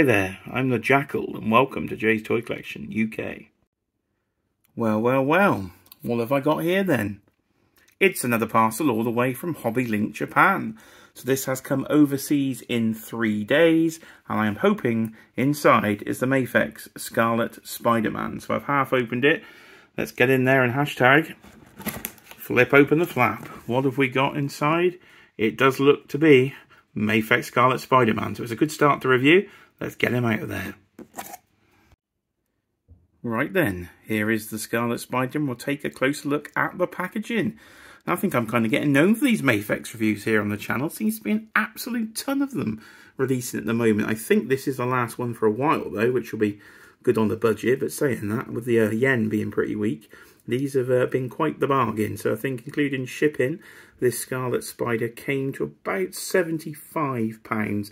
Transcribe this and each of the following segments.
Hi there, I'm the Jackal and welcome to Jay's Toy Collection UK. Well, what have I got here then? It's another parcel all the way from Hobby Link Japan. So this has come overseas in 3 days, and I am hoping inside is the Mafex Scarlet Spiderman. So I've half opened it. Let's get in there and hashtag flip open the flap. What have we got inside? It does look to be Mafex Scarlet Spiderman. So it's a good start to review. Let's get him out of there. Right then, here is the Scarlet Spiderman. We'll take a closer look at the packaging. I think I'm kind of getting known for these Mafex reviews here on the channel. Seems to be an absolute ton of them releasing at the moment. I think this is the last one for a while though, which will be good on the budget. But saying that, with the yen being pretty weak, these have been quite the bargain. So I think including shipping, this Scarlet Spider came to about £75.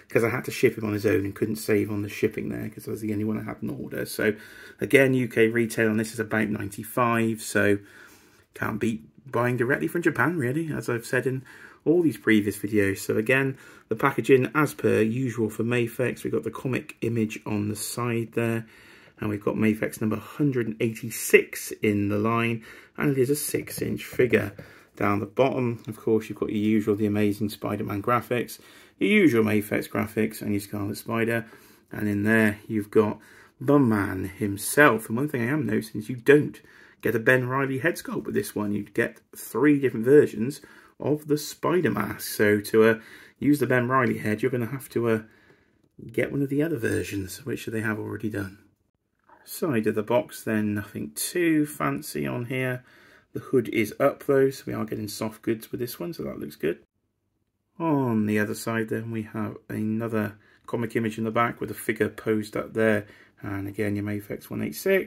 Because I had to ship him on his own and couldn't save on the shipping there because I was the only one I had an order. So again, UK retail on this is about 95, so can't beat buying directly from Japan really, as I've said in all these previous videos. So again, the packaging as per usual for Mafex. We've got the comic image on the side there, and we've got Mafex number 186 in the line, and it is a 6-inch figure. Down the bottom, of course, you've got your usual The Amazing Spider-Man graphics, your usual Mafex graphics, and your Scarlet Spider. And in there, you've got the man himself. And one thing I am noticing is you don't get a Ben Reilly head sculpt with this one. You get 3 different versions of the Spider Mask. So to use the Ben Reilly head, you're going to have to get one of the other versions, which they have already done. Side of the box, then nothing too fancy on here. The hood is up though, so we are getting soft goods with this one, so that looks good. On the other side then we have another comic image in the back with a figure posed up there, and again your Mafex 186.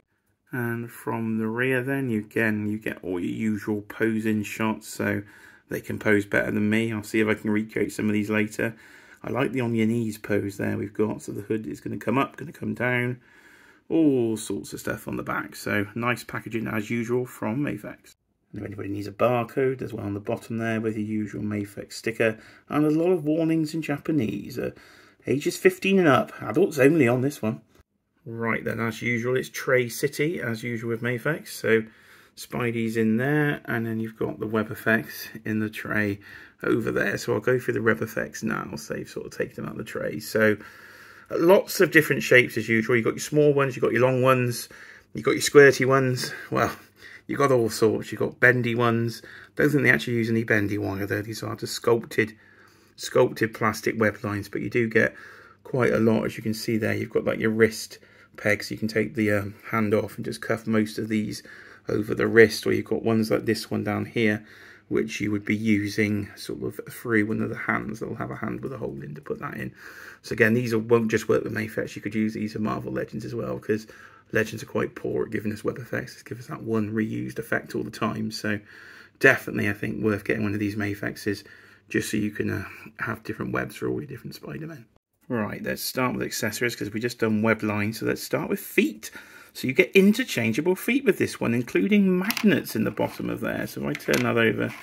And from the rear then you get all your usual posing shots, so they can pose better than me. I'll see if I can recreate some of these later. I like the on your knees pose there we've got, so the hood is going to come up, going to come down, all sorts of stuff on the back. So nice packaging as usual from Mafex. If anybody needs a barcode as well on the bottom there with your usual Mafex sticker, and a lot of warnings in Japanese. Ages 15 and up, adults only on this one. Right then, as usual, it's Tray City as usual with Mafex. So Spidey's in there, and then you've got the web effects in the tray over there. So I'll go through the web effects now, so they've sort of taken them out of the tray. So lots of different shapes as usual. You've got your small ones, you've got your long ones, you've got your squirty ones. Well, you've got all sorts. You've got bendy ones. Don't think they actually use any bendy wire though. These are just sculpted plastic web lines, but you do get quite a lot. As you can see there, you've got like your wrist pegs. You can take the hand off and just cuff most of these over the wrist, or you've got ones like this one down here, which you would be using sort of through one of the hands. They'll have a hand with a hole in to put that in. So again, these won't just work with Mafex. You could use these for Marvel Legends as well, because Legends are quite poor at giving us web effects. It's giving us that one reused effect all the time. So definitely, I think, worth getting one of these Mafexes just so you can have different webs for all your different Spider-Men. Right, let's start with accessories because we've just done web lines. So let's start with feet. So you get interchangeable feet with this one, including magnets in the bottom of there. So if I turn that over,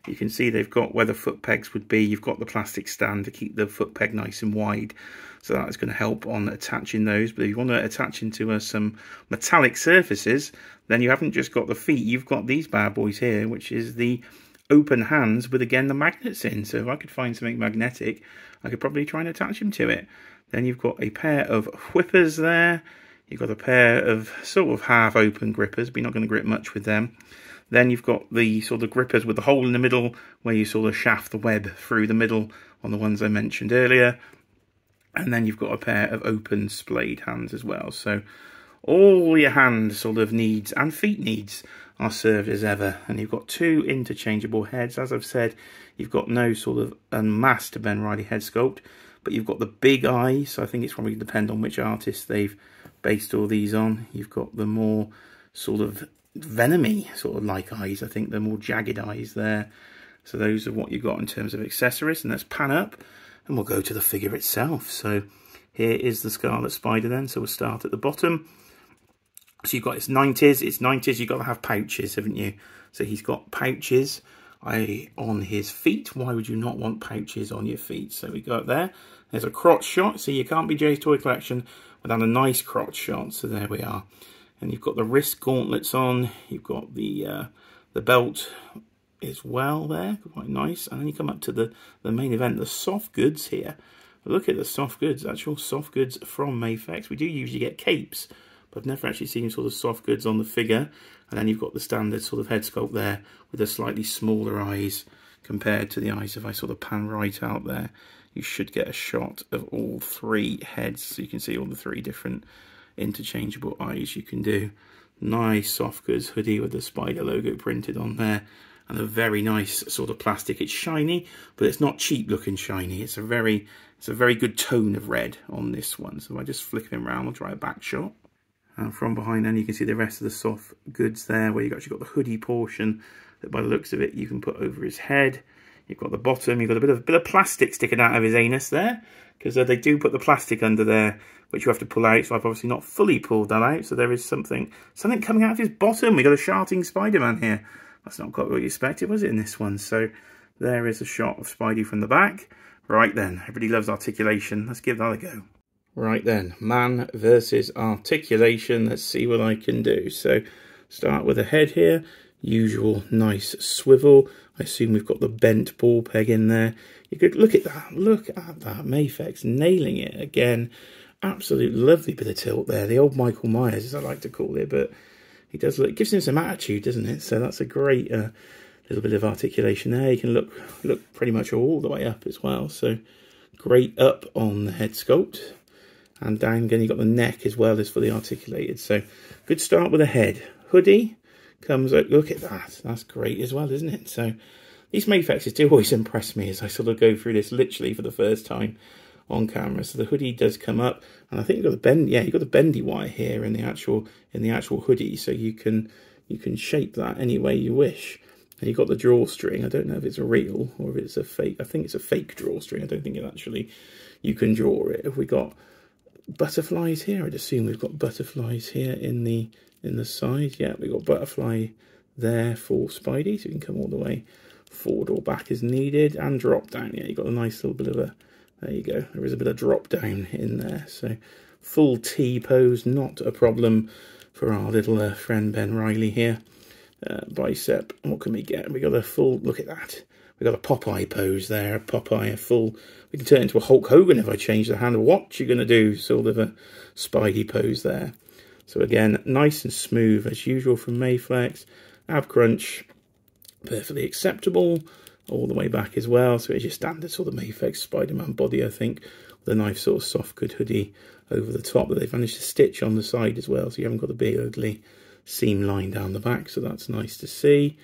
you can see they've got where the foot pegs would be. You've got the plastic stand to keep the foot peg nice and wide. So that's going to help on attaching those. But if you want to attach into some metallic surfaces, then you haven't just got the feet. You've got these bad boys here, which is the open hands with, again, the magnets in. So if I could find something magnetic, I could probably try and attach them to it. Then you've got a pair of whippers there. You've got a pair of sort of half-open grippers, but you're not going to grip much with them. Then you've got the sort of grippers with the hole in the middle where you sort of shaft the web through the middle on the ones I mentioned earlier. And then you've got a pair of open splayed hands as well. So all your hand sort of needs and feet needs are served as ever. And you've got 2 interchangeable heads. As I've said, you've got no sort of unmasked Ben Reilly head sculpt, but you've got the big eyes. So I think it's probably depend on which artist they've based all these on. You've got the more sort of venomy sort of like eyes. I think the more jagged eyes there. So those are what you've got in terms of accessories. And let's pan up and we'll go to the figure itself. So here is the Scarlet Spider then. So we'll start at the bottom. So you've got its 90s. You've got to have pouches, haven't you? So he's got pouches on his feet. Why would you not want pouches on your feet? So we got there. There's a crotch shot. So you can't be Jay's Toy Collection without a nice crotch shot. So there we are. And you've got the wrist gauntlets on. You've got the belt as well there. Quite nice. And then you come up to the main event, the soft goods here. Look at the soft goods, actual soft goods from Mafex. We do usually get capes, but I've never actually seen sort of soft goods on the figure. And then you've got the standard sort of head sculpt there with the slightly smaller eyes compared to the eyes. If I sort of pan right out there, you should get a shot of all three heads. So you can see all the three different interchangeable eyes you can do. Nice soft goods hoodie with the Spider logo printed on there. And a very nice sort of plastic. It's shiny, but it's not cheap looking shiny. It's a very good tone of red on this one. So if I just flick him around, I'll try a back shot. And from behind then you can see the rest of the soft goods there, where you've actually got the hoodie portion that by the looks of it you can put over his head. You've got the bottom, you've got a bit of plastic sticking out of his anus there, because they do put the plastic under there, which you have to pull out. So I've obviously not fully pulled that out. So there is something coming out of his bottom. We got a sharting Spider-Man here. That's not quite what you expected, was it, in this one? So there is a shot of Spidey from the back. Right then, everybody loves articulation. Let's give that a go. Right then, man versus articulation. Let's see what I can do. So start with a head here. Usual nice swivel. I assume we've got the bent ball peg in there. You could look at that. Look at that. Mafex nailing it again. Absolute lovely bit of tilt there. The old Michael Myers, as I like to call it, but he does look, gives him some attitude, doesn't it? So that's a great little bit of articulation there. You can look pretty much all the way up as well. So great up on the head sculpt. And down again, you've got the neck as well as fully articulated. So good start with the head. Hoodie comes out. Look at that. That's great as well, isn't it? So these Mafexes do always impress me as I sort of go through this literally for the first time on camera. So the hoodie does come up, and I think you've got the bend. Yeah, you've got the bendy wire here in the actual hoodie, so you can shape that any way you wish. And you've got the drawstring. I don't know if it's a real or if it's a fake. I think it's a fake drawstring. I don't think you can draw it. Have we got butterflies here? I'd assume we've got butterflies here in the side. Yeah, we've got butterfly there for Spidey, so you can come all the way forward or back as needed, and drop down. Yeah, you've got a nice little bit of there you go. There is a bit of drop down in there. So full T pose, not a problem for our little friend Ben Reilly here. Bicep, what can we get? We got a full, look at that. We got a Popeye pose there, a Popeye, a full, we can turn it into a Hulk Hogan if I change the hand. What you going to do? Sort of a Spidey pose there. So again, nice and smooth as usual from Mafex. Ab crunch, perfectly acceptable. All the way back as well. So it's your standard sort of Mafex Spider-Man body, I think, with a nice sort of soft good hoodie over the top that they've managed to stitch on the side as well. So you haven't got a big ugly seam line down the back. So that's nice to see.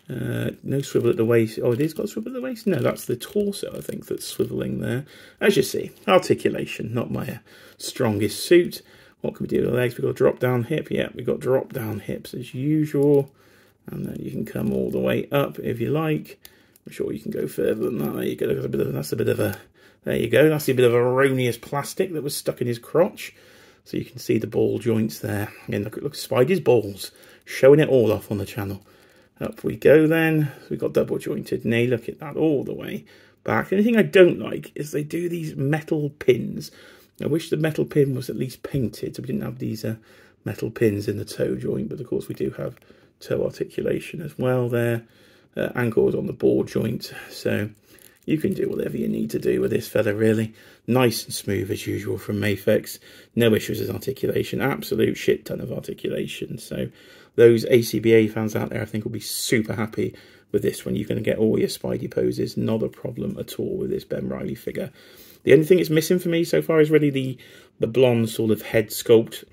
No swivel at the waist. Oh, it is got a swivel at the waist? No, that's the torso, I think, that's swiveling there. As you see, articulation, not my strongest suit. What can we do with the legs? We've got a drop down hip. Yeah, we've got drop down hips as usual. And then you can come all the way up if you like. I'm sure you can go further than that. There you go. That's a bit of a. There you go. That's a bit of erroneous plastic that was stuck in his crotch. So you can see the ball joints there. Again, look at Spidey's balls, showing it all off on the channel. Up we go then. We've got double jointed knee. Look at that all the way back. The only thing I don't like is they do these metal pins. I wish the metal pin was at least painted, so we didn't have these metal pins in the toe joint. But of course, we do have toe articulation as well there. Ankles on the ball joint, so you can do whatever you need to do with this fella, really. Nice and smooth as usual from Mafex. No issues with articulation, absolute shit ton of articulation. So those ACBA fans out there, I think, will be super happy with this one. You're going to get all your Spidey poses, not a problem at all with this Ben Reilly figure. The only thing it's missing for me so far is really the blonde sort of head sculpt,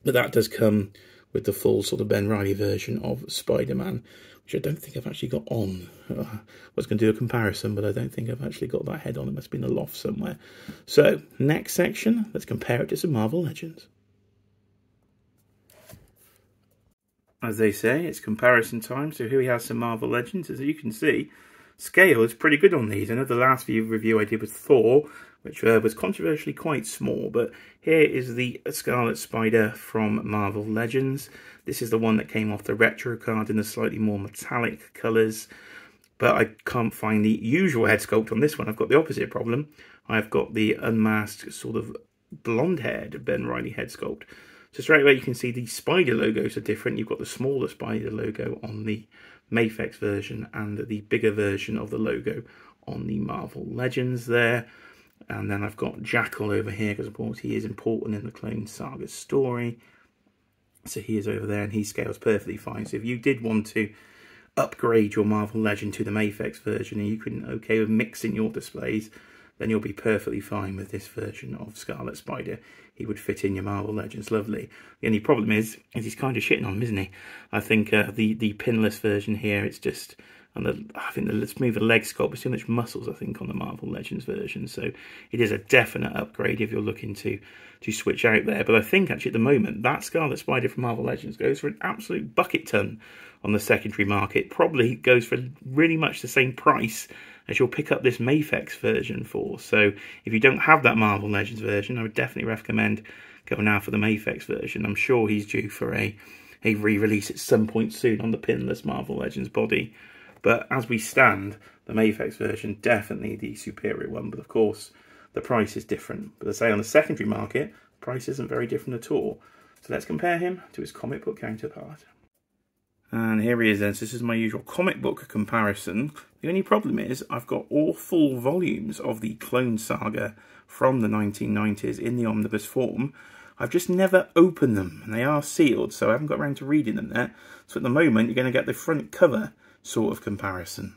but that does come with the full sort of Ben Reilly version of Spider-Man, which I don't think I've actually got on. I was going to do a comparison, but I don't think I've actually got that head on. It must be in the loft somewhere. So, next section, let's compare it to some Marvel Legends. As they say, it's comparison time, so here we have some Marvel Legends. As you can see, scale is pretty good on these. I know the last review I did was Thor, which was controversially quite small, but here is the Scarlet Spider from Marvel Legends. This is the one that came off the retro card in the slightly more metallic colours. but I can't find the usual head sculpt on this one. I've got the opposite problem. I've got the unmasked sort of blonde-haired Ben Reilly head sculpt. So straight away you can see the Spider logos are different. You've got the smaller Spider logo on the Mafex version and the bigger version of the logo on the Marvel Legends there. And then I've got Jackal over here because of course he is important in the Clone Saga story. So he is over there and he scales perfectly fine. So if you did want to upgrade your Marvel Legend to the Mafex version and you couldn't okay with mixing your displays, then you'll be perfectly fine with this version of Scarlet Spider. He would fit in your Marvel Legends lovely. The only problem is he's kind of shitting on him, isn't he? I think the pinless version here, it's just, and I think the smoother leg sculpt is too much muscles, I think, on the Marvel Legends version. So it is a definite upgrade if you're looking to switch out there. But I think actually at the moment, that Scarlet Spider from Marvel Legends goes for an absolute bucket ton on the secondary market. Probably goes for really much the same price as you'll pick up this Mafex version for. So if you don't have that Marvel Legends version, I would definitely recommend going out for the Mafex version. I'm sure he's due for a re-release at some point soon on the pinless Marvel Legends body. But as we stand, the Mafex version, definitely the superior one. But of course, the price is different. But as I say, on the secondary market, the price isn't very different at all. So let's compare him to his comic book counterpart. And here he is then. So this is my usual comic book comparison. The only problem is I've got all full volumes of the Clone Saga from the 1990s in the omnibus form. I've just never opened them and they are sealed, so I haven't got around to reading them yet. So at the moment you're going to get the front cover sort of comparison.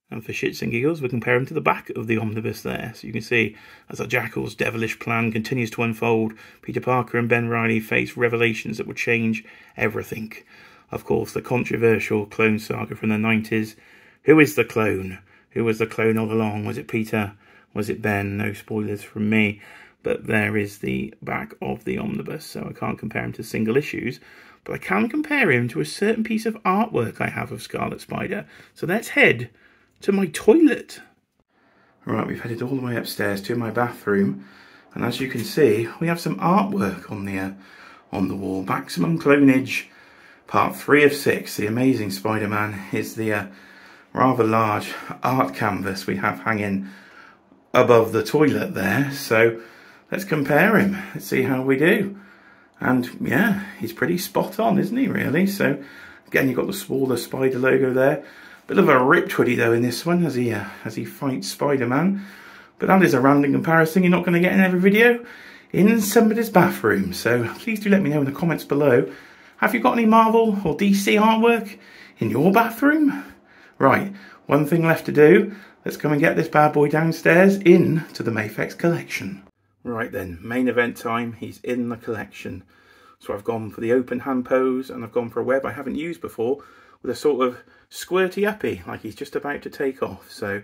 And for shits and giggles, we compare him to the back of the omnibus there. So you can see as our Jackal's devilish plan continues to unfold, Peter Parker and Ben Reilly face revelations that will change everything. Of course, the controversial Clone Saga from the 90s. Who is the clone? Who was the clone all along? Was it Peter? Was it Ben? No spoilers from me. But there is the back of the omnibus, so I can't compare him to single issues. But I can compare him to a certain piece of artwork I have of Scarlet Spider. So let's head to my toilet. Right, we've headed all the way upstairs to my bathroom. And as you can see, we have some artwork on the wall. Maximum Clonage. Part 3 of 6, The Amazing Spider-Man, is the rather large art canvas we have hanging above the toilet there. So let's compare him. Let's see how we do. And yeah, he's pretty spot on, isn't he, really? So again, you've got the smaller Spider logo there. Bit of a ripped hoodie though in this one as he fights Spider-Man. But that is a random comparison you're not going to get in every video in somebody's bathroom. So please do let me know in the comments below. Have you got any Marvel or DC artwork in your bathroom? Right, one thing left to do. Let's come and get this bad boy downstairs into the Mafex collection. Right then, main event time. He's in the collection. So I've gone for the open hand pose and I've gone for a web I haven't used before with a sort of squirty uppy like he's just about to take off. So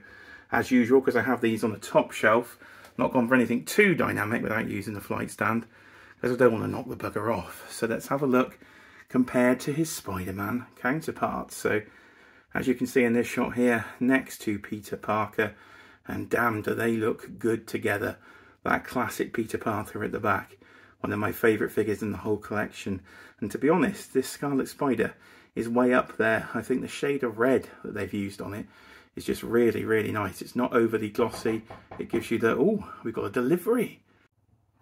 as usual, because I have these on the top shelf, not gone for anything too dynamic without using the flight stand because I don't want to knock the bugger off. So let's have a look compared to his Spider-Man counterparts. So as you can see in this shot here, next to Peter Parker, and damn do they look good together. That classic Peter Parker at the back, one of my favourite figures in the whole collection. And to be honest, this Scarlet Spider is way up there. I think the shade of red that they've used on it is just really, really nice. It's not overly glossy. It gives you the, oh, we've got a delivery.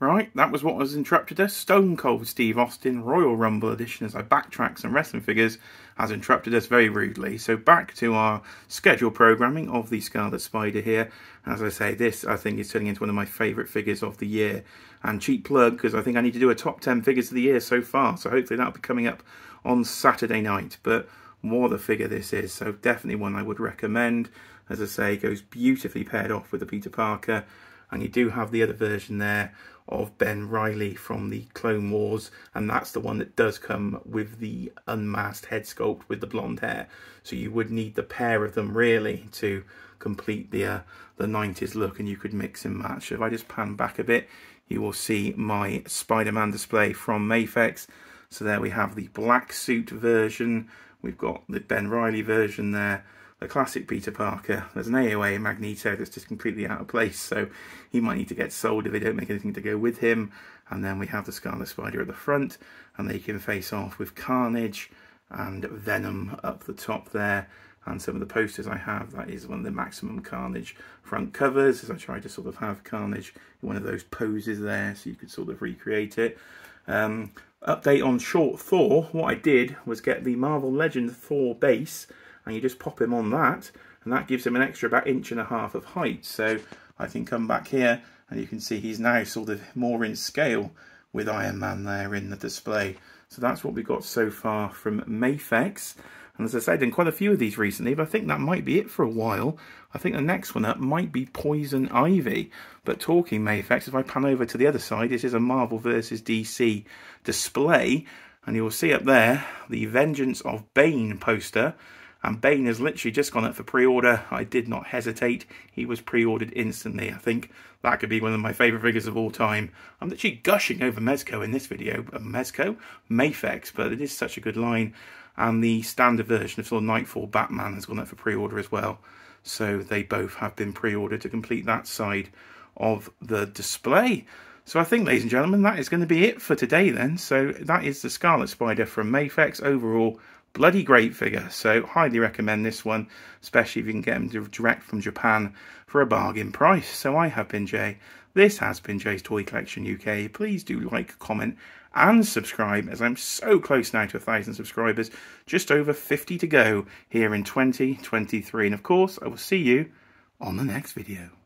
Right, that was what has interrupted us. Stone Cold Steve Austin Royal Rumble edition, as I backtrack some wrestling figures, has interrupted us very rudely. So back to our schedule programming of the Scarlet Spider here. As I say, this I think is turning into one of my favourite figures of the year. And cheap plug, because I think I need to do a top 10 figures of the year so far. So hopefully that'll be coming up on Saturday night. But what a figure this is. So definitely one I would recommend. As I say, goes beautifully paired off with the Peter Parker. And you do have the other version there of Ben Reilly from the Clone Wars, and that's the one that does come with the unmasked head sculpt with the blonde hair. So you would need the pair of them really to complete the 90s look, and you could mix and match. So if I just pan back a bit, you will see my Spider-Man display from Mafex. So there we have the black suit version, we've got the Ben Reilly version there, the classic Peter Parker. There's an AOA Magneto that's just completely out of place, so he might need to get sold if they don't make anything to go with him. And then we have the Scarlet Spider at the front, and they can face off with Carnage and Venom up the top there. and some of the posters I have. That is one of the Maximum Carnage front covers, as I tried to sort of have Carnage in one of those poses there, so you could sort of recreate it. Update on Short Thor. What I did was get the Marvel Legend Thor base, and you just pop him on that, and that gives him an extra about 1.5 inches of height. So I can come back here, and you can see he's now sort of more in scale with Iron Man there in the display. So that's what we got so far from Mafex. And as I said, done quite a few of these recently, but I think that might be it for a while. I think the next one up might be Poison Ivy. But talking Mafex, if I pan over to the other side, this is a Marvel vs. DC display. And you will see up there the Vengeance of Bane poster. And Bane has literally just gone up for pre-order. I did not hesitate. He was pre-ordered instantly. I think that could be one of my favourite figures of all time. I'm literally gushing over Mezco in this video. Mafex, but it is such a good line. And the standard version of sort of Nightfall Batman has gone up for pre-order as well. So they both have been pre-ordered to complete that side of the display. So I think, ladies and gentlemen, that is going to be it for today then. So that is the Scarlet Spider from Mafex. Overall, bloody great figure. So highly recommend this one, especially if you can get them direct from Japan for a bargain price. So I have been Jay. This has been Jay's Toy Collection UK. Please do like, comment and subscribe, as I'm so close now to 1,000 subscribers. Just over 50 to go here in 2023. And of course, I will see you on the next video.